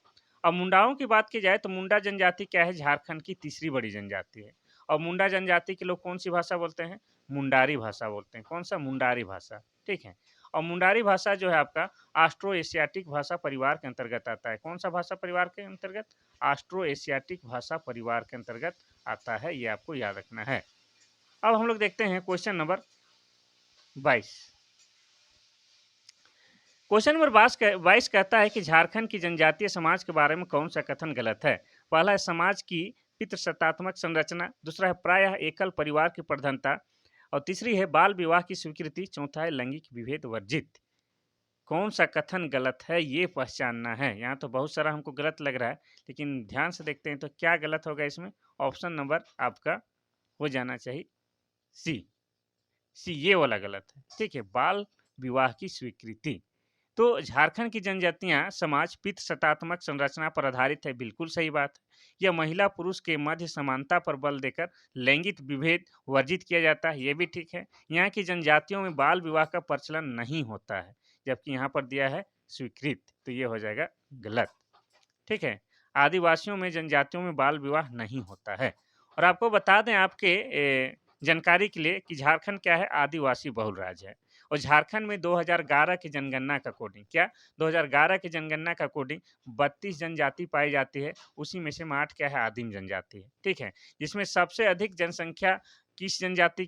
अब मुंडाओं की बात की जाए, तो मुंडा जनजाति क्या है? झारखंड की तीसरी बड़ी जनजाति है। और मुंडा जनजाति के लोग कौन सी भाषा बोलते हैं? मुंडारी भाषा बोलते हैं। कौन सा? मुंडारी भाषा। ठीक है, और मुंडारी भाषा जो है आपका आस्ट्रो एशियाटिक भाषा परिवार के अंतर्गत आता है। कौन सा भाषा परिवार के अंतर्गत? आस्ट्रो एशियाटिक भाषा परिवार के अंतर्गत आता है, ये आपको याद रखना है। अब हम लोग देखते हैं क्वेश्चन नंबर 22। क्वेश्चन नंबर 22 कहता है कि झारखंड की जनजातीय समाज के बारे में कौन सा कथन गलत है? पहला है समाज की पितृसत्तात्मक संरचना, दूसरा है प्रायः एकल परिवार की प्रधानता और तीसरी है बाल विवाह की स्वीकृति, चौथा है लैंगिक विभेद वर्जित। कौन सा कथन गलत है ये पहचानना है। यहाँ तो बहुत सारा हमको गलत लग रहा है, लेकिन ध्यान से देखते हैं तो क्या गलत होगा इसमें। ऑप्शन नंबर आपका हो जाना चाहिए सी। सी ये वाला गलत है। ठीक है, बाल विवाह की स्वीकृति। तो झारखंड की जनजातियां समाज पितृ सत्तात्मक संरचना पर आधारित है, बिल्कुल सही बात है। यह महिला पुरुष के मध्य समानता पर बल देकर लैंगिक विभेद वर्जित किया जाता है, ये भी ठीक है। यहाँ की जनजातियों में बाल विवाह का प्रचलन नहीं होता है, जबकि यहाँ पर दिया है स्वीकृत, तो ये हो जाएगा गलत। ठीक है, आदिवासियों में जनजातियों में बाल विवाह नहीं होता है। और आपको बता दें आपके जानकारी के लिए कि झारखंड क्या है, आदिवासी बहुल राज्य है। और झारखंड में 2011 की जनगणना का कोडिंग क्या, 2011 की जनगणना का कोडिंग 32 जनजाति पाई जाती है, उसी में से 8 क्या है, आदिम जनजाति है। ठीक है, जिसमें सबसे अधिक जनसंख्या किस जनजाति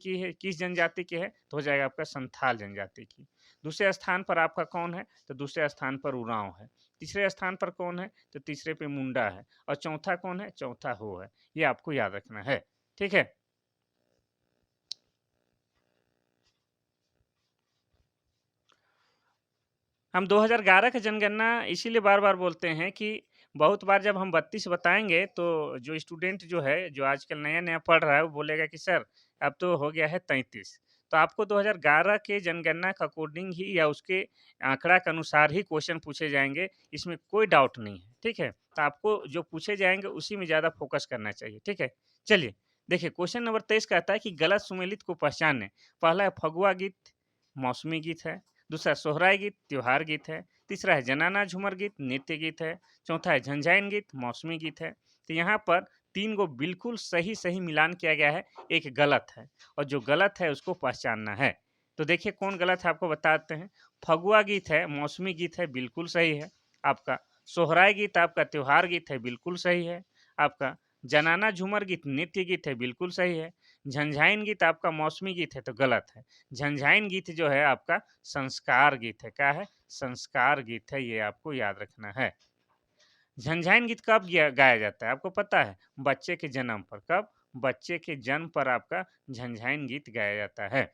की है, तो हो जाएगा आपका संथाल जनजाति की। दूसरे स्थान पर आपका कौन है, तो दूसरे स्थान पर उरांव है। तीसरे स्थान पर कौन है, तो तीसरे पे मुंडा है। और चौथा कौन है, चौथा हो है। ये आपको याद रखना है। ठीक है, हम 2011 का जनगणना इसीलिए बार-बार बोलते हैं कि बहुत बार जब हम 32 बताएँगे तो जो स्टूडेंट जो है, जो आजकल नया-नया पढ़ रहा है, वो बोलेगा कि सर अब तो हो गया है 33। तो आपको 2011 के जनगणना का अकॉर्डिंग ही या उसके आंकड़ा के अनुसार ही क्वेश्चन पूछे जाएँगे, इसमें कोई डाउट नहीं है, ठीक है? तो आपको जो पूछे जाएँगे उसी में ज़्यादा फोकस करना चाहिए, ठीक है? चलिए, देखिए क्वेश्चन नंबर 23 कहता है कि गलत सुमेलित को पहचानें। पहला है फगुआ गीत, मौसमी गीत है। दूसरा सोहराय गीत त्योहार गीत है। तीसरा है जनाना झूमर गीत नृत्य गीत है। चौथा है झंझाइन गीत मौसमी गीत है। तो यहाँ पर 3 गो बिल्कुल सही मिलान किया गया है, एक गलत है और जो गलत है उसको पहचानना है। तो देखिए कौन गलत है आपको बताते हैं। फगुआ गीत है, मौसमी गीत है, बिल्कुल सही है आपका। सोहराय गीत आपका त्योहार गीत है, बिल्कुल सही है आपका। जनाना झूमर गीत नृत्य गीत है, बिल्कुल सही है। झंझाइन गीत आपका मौसमी गीत है, तो गलत है। झंझाइन गीत जो है आपका संस्कार गीत है। क्या है? संस्कार गीत है, ये आपको याद रखना है। झंझाइन गीत कब गाया जाता है आपको पता है? बच्चे के जन्म पर। कब? बच्चे के जन्म पर आपका झंझाइन गीत गाया जाता है।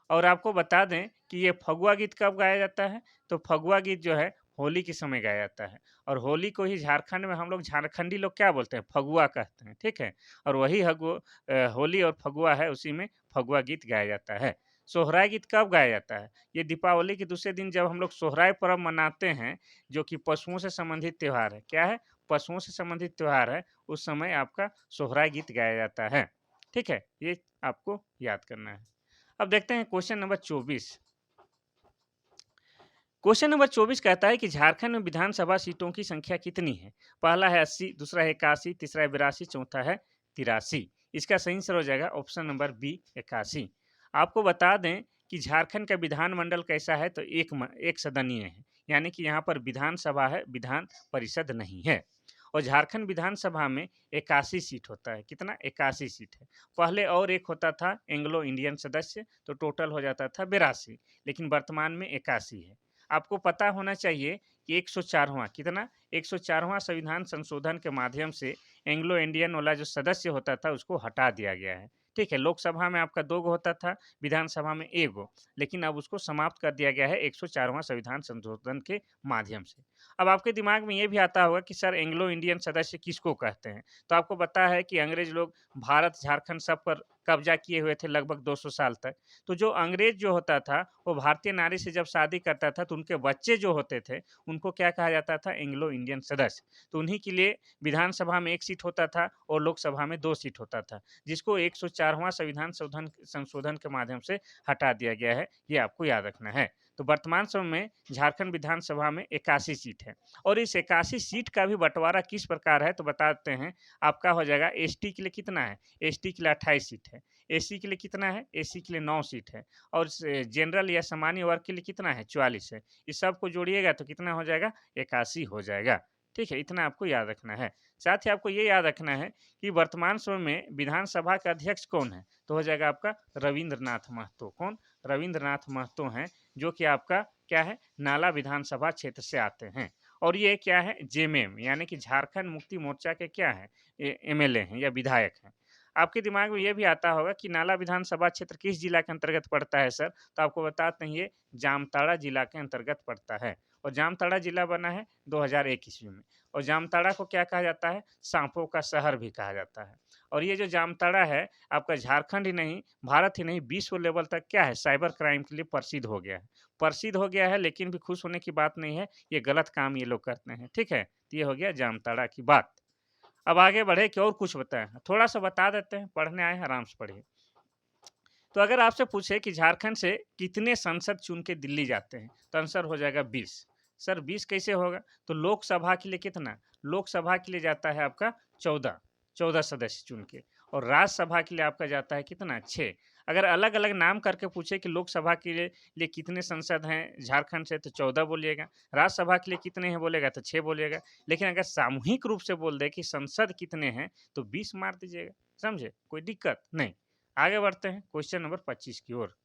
और आपको बता दें कि ये फगुआ गीत कब गाया जाता है? तो फगुआ गीत जो है होली के समय गाया जाता है। और होली को ही झारखंड में हम लोग झारखंडी लोग क्या बोलते हैं? फगुआ कहते हैं, ठीक है? और वही होली और फगुआ है, उसी में फगुआ गीत गाया जाता है। सोहराय गीत कब गाया जाता है? ये दीपावली के दूसरे दिन जब हम लोग सोहराय पर्व मनाते हैं, जो कि पशुओं से संबंधित त्योहार है। क्या है? पशुओं से संबंधित त्योहार है, उस समय आपका सोहराय गीत गाया जाता है। ठीक है? ये आपको याद करना है। अब देखते हैं क्वेश्चन नंबर 24। क्वेश्चन नंबर 24 कहता है कि झारखंड में विधानसभा सीटों की संख्या कितनी है? पहला है 80, दूसरा है 81, तीसरा है 82, चौथा है 83। इसका सही आंसर हो जाएगा ऑप्शन नंबर बी 81। आपको बता दें कि झारखंड का विधानमंडल कैसा है, तो एक सदनीय है, यानी कि यहाँ पर विधानसभा है, विधान परिषद नहीं है। और झारखंड विधानसभा में 81 सीट होता है। कितना? 81 सीट है। पहले और एक होता था एंग्लो इंडियन सदस्य, तो टोटल हो जाता था 82, लेकिन वर्तमान में 81 है। आपको पता होना चाहिए कि 104वां कितना 104वां संविधान संशोधन के माध्यम से एंग्लो इंडियन वाला जो सदस्य होता था उसको हटा दिया गया है। ठीक है, लोकसभा में आपका 2 गो होता था, विधानसभा में 1 गो, लेकिन अब उसको समाप्त कर दिया गया है 104वां संविधान संशोधन के माध्यम से। अब आपके दिमाग में ये भी आता होगा कि सर एंग्लो इंडियन सदस्य किसको कहते हैं? तो आपको पता है कि अंग्रेज लोग भारत, झारखंड सब पर कब्जा किए हुए थे लगभग 200 साल तक। तो जो अंग्रेज जो होता था, वो भारतीय नारी से जब शादी करता था, तो उनके बच्चे जो होते थे, उनको क्या कहा जाता था? एंग्लो इंडियन सदस्य। तो उन्हीं के लिए विधानसभा में 1 सीट होता था और लोकसभा में 2 सीट होता था, जिसको 104वां संविधान संशोधन के माध्यम से हटा दिया गया है, ये आपको याद रखना है। तो वर्तमान समय में झारखंड विधानसभा में 81 सीट है और इस 81 सीट का भी बँटवारा किस प्रकार है, तो बताते हैं। आपका हो जाएगा एसटी के लिए कितना है? एसटी के लिए 28 सीट है। एससी के लिए कितना है? एससी के लिए 9 सीट है और जनरल या सामान्य वर्ग के लिए कितना है? 44 है। इस सब को जोड़िएगा तो कितना हो जाएगा? 81 हो जाएगा। ठीक है, इतना आपको याद रखना है। साथ ही आपको ये याद रखना है कि वर्तमान समय में विधानसभा का अध्यक्ष कौन है? तो हो जाएगा आपका रविंद्रनाथ महतो। कौन? रविंद्रनाथ महतो हैं, जो कि आपका क्या है, नाला विधानसभा क्षेत्र से आते हैं। और ये क्या है, जेएमएम यानी कि झारखंड मुक्ति मोर्चा के क्या है, एमएलए हैं या विधायक हैं। आपके दिमाग में ये भी आता होगा कि नाला विधानसभा क्षेत्र किस जिला के अंतर्गत पड़ता है सर, तो आपको बताते हैं ये जामताड़ा जिला के अंतर्गत पड़ता है। और जामताड़ा जिला बना है 2001 ईस्वी में। और जामताड़ा को क्या कहा जाता है, सांपों का शहर भी कहा जाता है। और ये जो जामताड़ा है आपका झारखंड ही नहीं, भारत ही नहीं, विश्व लेवल तक क्या है, साइबर क्राइम के लिए प्रसिद्ध हो गया है। प्रसिद्ध हो गया है, लेकिन भी खुश होने की बात नहीं है, ये गलत काम ये लोग करते हैं, ठीक है। तो ये हो गया जामताड़ा की बात। अब आगे बढ़े कि और कुछ बताएं, थोड़ा सा बता देते हैं, पढ़ने आए हैं, आराम से पढ़िए। तो अगर आपसे पूछे कि झारखंड से कितने सांसद चुन के दिल्ली जाते हैं, तो आंसर हो जाएगा 20। सर 20 कैसे होगा, तो लोकसभा के लिए कितना, लोकसभा के लिए जाता है आपका 14, 14 सदस्य चुन के। और राज्यसभा के लिए आपका जाता है कितना, 6। अगर अलग अलग नाम करके पूछे कि लोकसभा के लिए कितने सांसद हैं झारखंड से, तो 14 बोलिएगा। राज्यसभा के लिए कितने हैं बोलेगा तो 6 बोलिएगा। लेकिन अगर सामूहिक रूप से बोल दे कि संसद कितने हैं, तो 20 मार दीजिएगा। समझे, कोई दिक्कत नहीं। आगे बढ़ते हैं क्वेश्चन नंबर 25 की ओर।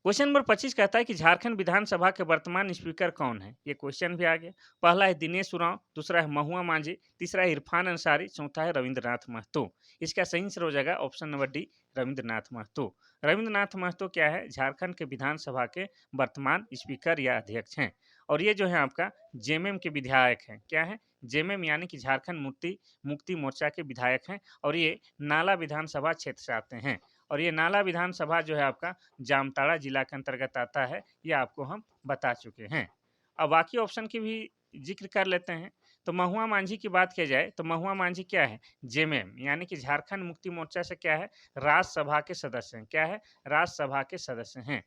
क्वेश्चन नंबर 25 कहता है कि झारखंड विधानसभा के वर्तमान स्पीकर कौन है। ये क्वेश्चन भी आ गया। पहला है दिनेश उरांव, दूसरा है महुआ मांझी, तीसरा है इरफान अंसारी, चौथा है रविंद्रनाथ महतो। इसका सही आंसर हो जाएगा option number D, Rabindranath Mahato. Rabindranath Mahato क्या है, झारखंड के विधानसभा के वर्तमान स्पीकर या अध्यक्ष हैं। और ये जो है आपका जेएमएम के विधायक हैं। क्या है, जेएमएम यानी कि झारखंड मुक्ति मुक्ति मोर्चा के विधायक हैं। और ये नाला विधानसभा क्षेत्र से आते हैं। और ये नाला विधानसभा जो है आपका जामताड़ा जिला के अंतर्गत आता है, ये आपको हम बता चुके हैं। अब बाकी ऑप्शन की भी जिक्र कर लेते हैं। तो महुआ मांझी की बात की जाए तो महुआ मांझी क्या है, जेएमएम यानी कि झारखंड मुक्ति मोर्चा से क्या है, राज्यसभा के सदस्य हैं। क्या है, राज्यसभा के सदस्य हैं।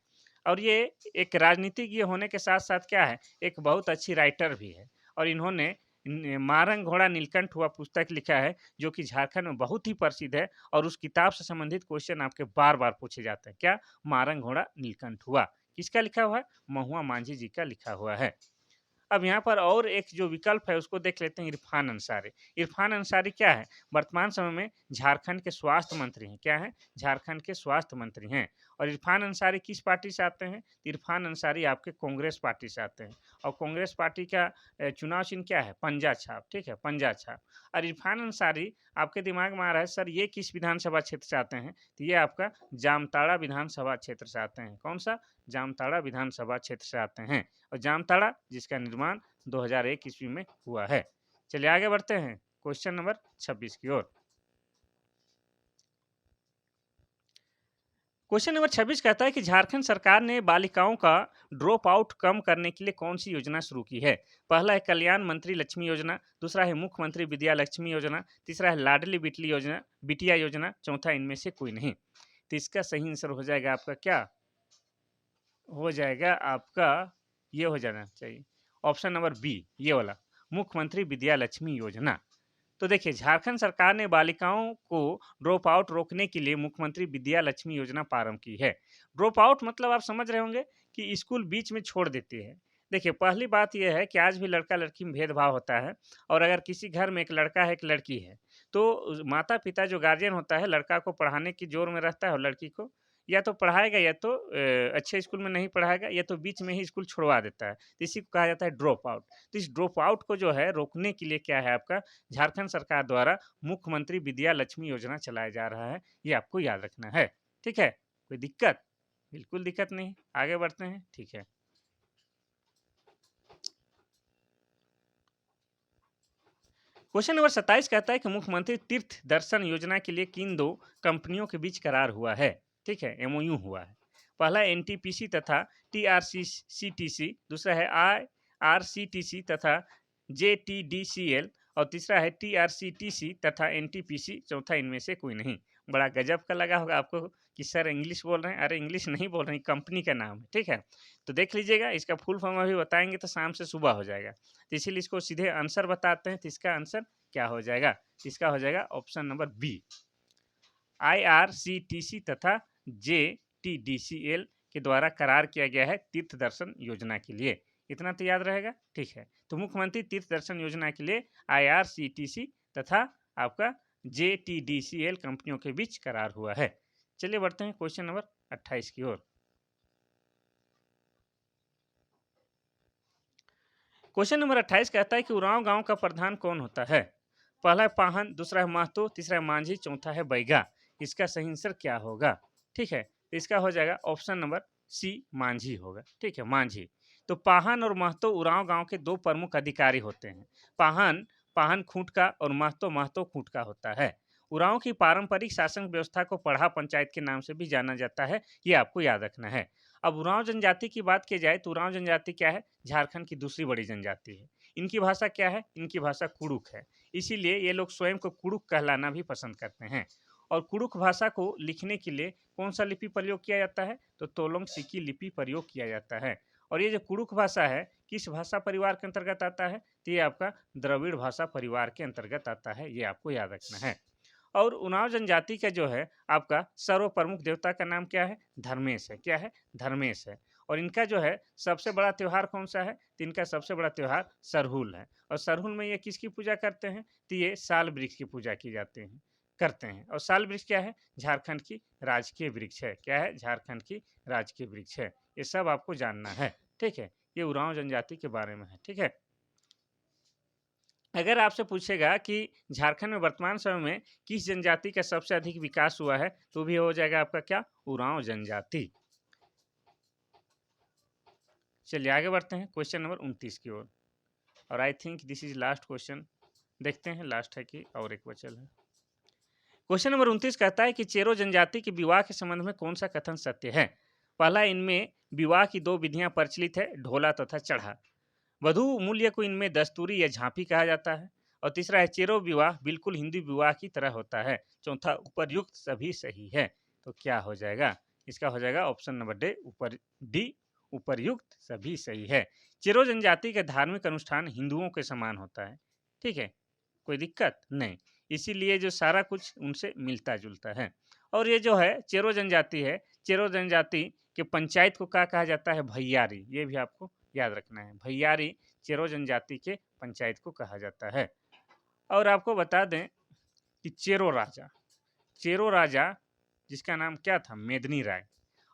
और ये एक राजनीतिज्ञ होने के साथ साथ क्या है, एक बहुत अच्छी राइटर भी है। और इन्होंने मारंग घोड़ा नीलकंठ हुआ पुस्तक लिखा है, जो कि झारखंड में बहुत ही प्रसिद्ध है। और उस किताब से संबंधित क्वेश्चन आपके बार बार पूछे जाते हैं। क्या, मारंग घोड़ा नीलकंठ हुआ किसका लिखा हुआ है, महुआ मांझी जी का लिखा हुआ है। अब यहाँ पर और एक जो विकल्प है उसको देख लेते हैं, इरफान अंसारी। इरफान अंसारी क्या है, वर्तमान समय में झारखंड के स्वास्थ्य मंत्री हैं। क्या है, झारखंड के स्वास्थ्य मंत्री हैं। और इरफान अंसारी किस पार्टी से आते हैं, इरफान अंसारी आपके कांग्रेस पार्टी से आते हैं। और कांग्रेस पार्टी का चुनाव चिन्ह क्या है, पंजा छाप, ठीक है, पंजा छाप। और इरफान अंसारी आपके दिमाग में आ रहा है सर ये किस विधानसभा क्षेत्र से आते हैं, तो ये आपका जामताड़ा विधानसभा क्षेत्र से आते हैं। कौन सा, जामताड़ा विधानसभा क्षेत्र से आते हैं। और जामताड़ा जिसका निर्माण 2001 ईस्वी में हुआ है। चलिए आगे बढ़ते हैं क्वेश्चन नंबर 26 की ओर। क्वेश्चन नंबर 26 कहता है कि झारखंड सरकार ने बालिकाओं का ड्रॉप आउट कम करने के लिए कौन सी योजना शुरू की है। पहला है कल्याण मंत्री लक्ष्मी योजना, दूसरा है मुख्यमंत्री विद्या लक्ष्मी योजना, तीसरा है लाडली बिटली योजना, बिटिया योजना, चौथा इनमें से कोई नहीं। तो इसका सही आंसर हो जाएगा आपका क्या, हो जाएगा आपका, ये हो जाना चाहिए ऑप्शन नंबर बी, ये वाला, मुख्यमंत्री विद्या लक्ष्मी योजना। तो देखिए झारखंड सरकार ने बालिकाओं को ड्रॉप आउट रोकने के लिए मुख्यमंत्री विद्या लक्ष्मी योजना प्रारंभ की है। ड्रॉप आउट मतलब आप समझ रहे होंगे कि स्कूल बीच में छोड़ देती है। देखिए पहली बात यह है कि आज भी लड़का लड़की में भेदभाव होता है। और अगर किसी घर में एक लड़का है एक लड़की है, तो माता पिता जो गार्जियन होता है लड़का को पढ़ाने की जोर में रहता है और लड़की को या तो पढ़ाएगा या तो अच्छे स्कूल में नहीं पढ़ाएगा या तो बीच में ही स्कूल छुड़वा देता है। तो इसी को कहा जाता है ड्रॉप आउट। तो इस ड्रॉप आउट को जो है रोकने के लिए क्या है आपका, झारखंड सरकार द्वारा मुख्यमंत्री विद्या लक्ष्मी योजना चलाया जा रहा है। ये आपको याद रखना है, ठीक है। कोई दिक्कत, बिल्कुल दिक्कत नहीं। आगे बढ़ते हैं, ठीक है। क्वेश्चन नंबर 27 कहता है कि मुख्यमंत्री तीर्थ दर्शन योजना के लिए किन दो कंपनियों के बीच करार हुआ है, ठीक है, एमओयू हुआ है। पहला एनटीपीसी तथा टीआरसीसीटीसी, दूसरा है आरसीटीसी तथा जेटीडीसीएल, और तीसरा है टीआरसीटीसी तथा एनटीपीसी, चौथा इनमें से कोई नहीं। बड़ा गजब का लगा होगा आपको कि सर इंग्लिश बोल रहे हैं, अरे इंग्लिश नहीं बोल रहे हैं, कंपनी का नाम है, ठीक है। तो देख लीजिएगा, इसका फुल फॉर्म अभी बताएंगे तो शाम से सुबह हो जाएगा। तो इसीलिए इसको सीधे आंसर बताते हैं। तो इसका आंसर क्या हो जाएगा, इसका हो जाएगा ऑप्शन नंबर बी, आईआरसीटीसी तथा जेटीडीसीएल के द्वारा करार किया गया है तीर्थ दर्शन योजना के लिए। इतना तो याद रहेगा, ठीक है। तो मुख्यमंत्री तीर्थ दर्शन योजना के लिए आईआरसीटीसी तथा आपका जेटीडीसीएल कंपनियों के बीच करार हुआ है। चलिए बढ़ते हैं क्वेश्चन नंबर 28 की ओर। क्वेश्चन नंबर 28 कहता है कि उरांव गांव का प्रधान कौन होता है? पहला है पाहन, दूसरा है महतो, तीसरा है मांझी, चौथा है बैगा। इसका सही आंसर क्या होगा? ठीक है, तो इसका हो जाएगा ऑप्शन नंबर सी, मांझी होगा। ठीक है, मांझी। तो पाहन और महतो उरांव गांव के दो प्रमुख अधिकारी होते हैं। पाहन पाहन खूंट का और महतो महतो खूंट का होता है। उरांव की पारंपरिक शासन व्यवस्था को पढ़ा पंचायत के नाम से भी जाना जाता है, ये आपको याद रखना है। अब उरांव जनजाति की बात की जाए तो उरांव जनजाति क्या है? झारखंड की दूसरी बड़ी जनजाति है। इनकी भाषा क्या है? इनकी भाषा कुड़ुक है। इसीलिए ये लोग स्वयं को कुड़ुक कहलाना भी पसंद करते हैं। और कुड़ुक भाषा को लिखने के लिए कौन सा लिपि प्रयोग किया जाता है? तो तोलोंग सिक्की लिपि प्रयोग किया जाता है। और ये जो कुड़ुक भाषा है किस भाषा परिवार के अंतर्गत आता है? तो ये आपका द्रविड़ भाषा परिवार के अंतर्गत आता है, ये आपको याद रखना है। और उरांव जनजाति का जो है आपका सर्व प्रमुख देवता का नाम क्या है? धर्मेश है। क्या है? धर्मेश है। और इनका जो है सबसे बड़ा त्योहार कौन सा है? तो इनका सबसे बड़ा त्योहार सरहुल है। और सरहुल में ये किसकी पूजा करते हैं? तो ये साल वृक्ष की पूजा की जाती है, करते हैं। और साल वृक्ष क्या है? झारखंड की राजकीय वृक्ष है। क्या है? झारखंड की राजकीय वृक्ष है। ये सब आपको जानना है। ठीक है, ये उरांव जनजाति के बारे में है। ठीक है, अगर आपसे पूछेगा कि झारखंड में वर्तमान समय में किस जनजाति का सबसे अधिक विकास हुआ है, तो भी हो जाएगा आपका क्या? उरांव जनजाति। चलिए आगे बढ़ते हैं क्वेश्चन नंबर 29 की ओर। और I think this is last question. देखते हैं लास्ट है कि और एक बचल है। क्वेश्चन नंबर 29 कहता है कि चेरो जनजाति के विवाह के संबंध में कौन सा कथन सत्य है? पहला, इनमें विवाह की दो विधियां प्रचलित है, ढोला तथा चढ़ा। वधु मूल्य को इनमें दस्तूरी या झांपी कहा जाता है। और तीसरा है चेरो विवाह बिल्कुल हिंदू विवाह की तरह होता है। चौथा, उपर्युक्त सभी सही है। तो क्या हो जाएगा? इसका हो जाएगा ऑप्शन नंबर डी, उपर्युक्त सभी सही है। चेरो जनजाति का धार्मिक अनुष्ठान हिंदुओं के समान होता है। ठीक है, कोई दिक्कत नहीं। इसीलिए जो सारा कुछ उनसे मिलता जुलता है। और ये जो है चेरो जनजाति है, चेरो जनजाति के पंचायत को क्या कहा जाता है? भैयारी। ये भी आपको याद रखना है। भैयारी चेरो जनजाति के पंचायत को कहा जाता है। और आपको बता दें कि चेरो राजा जिसका नाम क्या था? मेदनी राय।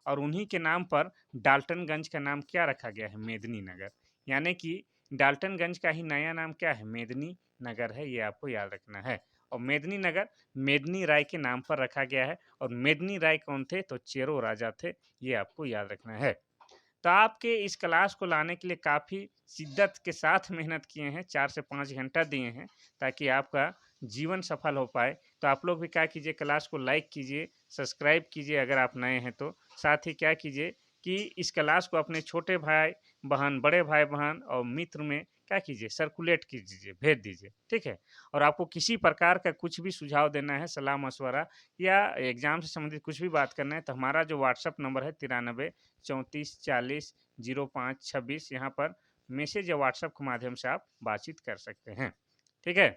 और उन्हीं के नाम पर डाल्टनगंज का नाम क्या रखा गया है? मेदनी नगर। यानी कि डाल्टनगंज का ही नया नाम क्या है? मेदनी नगर है। ये आपको याद रखना है। और मेदनी नगर मेदनी राय के नाम पर रखा गया है। और मेदनी राय कौन थे? तो चेरो राजा थे। ये आपको याद रखना है। तो आपके इस क्लास को लाने के लिए काफ़ी शिद्दत के साथ मेहनत किए हैं, 4 से 5 घंटा दिए हैं ताकि आपका जीवन सफल हो पाए। तो आप लोग भी क्या कीजिए, क्लास को लाइक कीजिए, सब्सक्राइब कीजिए अगर आप नए हैं तो। साथ ही क्या कीजिए कि इस क्लास को अपने छोटे भाई बहन, बड़े भाई बहन और मित्र में क्या कीजिए, सर्कुलेट कीजिए, भेज दीजिए। ठीक है, और आपको किसी प्रकार का कुछ भी सुझाव देना है, सलाह मशवरा या एग्जाम से संबंधित कुछ भी बात करना है, तो हमारा जो व्हाट्सअप नंबर है 93 34 40 05 26, यहाँ पर मैसेज या व्हाट्सएप के माध्यम से आप बातचीत कर सकते हैं। ठीक है,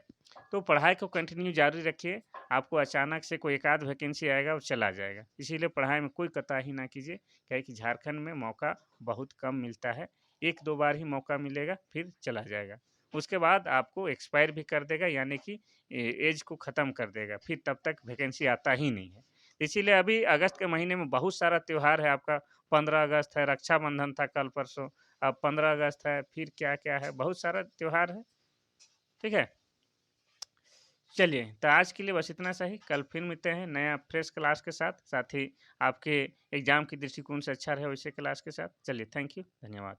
तो पढ़ाई को कंटिन्यू जारी रखिए। आपको अचानक से कोई एक आध वैकेंसी आएगा और चला जाएगा, इसीलिए पढ़ाई में कोई कोताही ना कीजिए। क्या है कि झारखंड में मौका बहुत कम मिलता है, 1-2 बार ही मौका मिलेगा, फिर चला जाएगा। उसके बाद आपको एक्सपायर भी कर देगा, यानी कि एज को ख़त्म कर देगा, फिर तब तक वैकेंसी आता ही नहीं है। इसीलिए अभी अगस्त के महीने में बहुत सारा त्यौहार है आपका। 15 अगस्त है, रक्षाबंधन था कल परसों, अब 15 अगस्त है, फिर क्या-क्या है, बहुत सारा त्यौहार है। ठीक है? चलिए, तो आज के लिए बस इतना सही। कल फिर मिलते हैं नया फ्रेश क्लास के साथ, साथ ही आपके एग्ज़ाम की दृष्टिकोण से अच्छा रहे वैसे क्लास के साथ। चलिए, थैंक यू, धन्यवाद।